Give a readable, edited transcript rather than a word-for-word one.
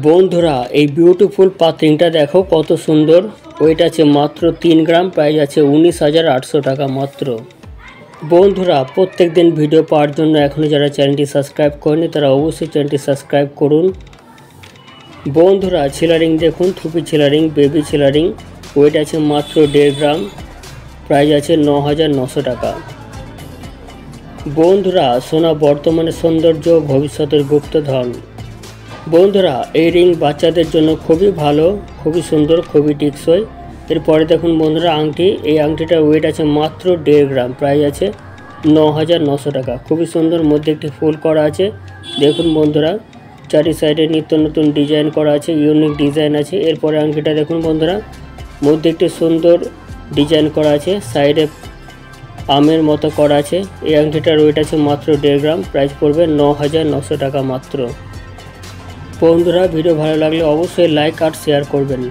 বন্ধুরা এই বিউটিফুল পাতিংটা দেখো কত সুন্দর। ওয়েট আছে মাত্র 3 গ্রাম, প্রাইস আছে 19,800 টাকা মাত্র। বন্ধুরা প্রত্যেক দিন ভিডিও পাওয়ার জন্য এখনও যারা চ্যানেলটি সাবস্ক্রাইব করেনি তারা অবশ্যই চ্যানেলটি সাবস্ক্রাইব করুন। বন্ধুরা ছিলারিং দেখুন, থুপি ছিলারিং, বেবি ছিলারিং, ওয়েট আছে মাত্র 1.5 গ্রাম, প্রাইস আছে 9,900 টাকা। বন্ধুরা সোনা বর্তমানে সৌন্দর্য, ভবিষ্যতের গুপ্তধন। বন্ধুরা এই রিং বাচ্চাদের জন্য খুবই ভালো, খুবই সুন্দর, খুবই টিকসই। এরপরে দেখুন বন্ধুরা আংটি, এই আংটিটার ওয়েট আছে মাত্র 1.5 গ্রাম, প্রাইস আছে 9,900 টাকা। খুবই সুন্দর, মধ্যে একটি ফুল করা আছে। দেখুন বন্ধুরা চারি সাইডে নিত্য নতুন ডিজাইন করা আছে, ইউনিক ডিজাইন আছে। এরপরে আংটিটা দেখুন বন্ধুরা, মধ্যে একটি সুন্দর ডিজাইন করা আছে, সাইডে আমের মতো করা আছে। এই আংটিটার ওয়েট আছে মাত্র 1.5 গ্রাম, প্রাইস পড়বে 9,900 টাকা মাত্র। বন্ধুরা ভিডিও ভালো লাগলে অবশ্যই লাইক আর শেয়ার করবেন।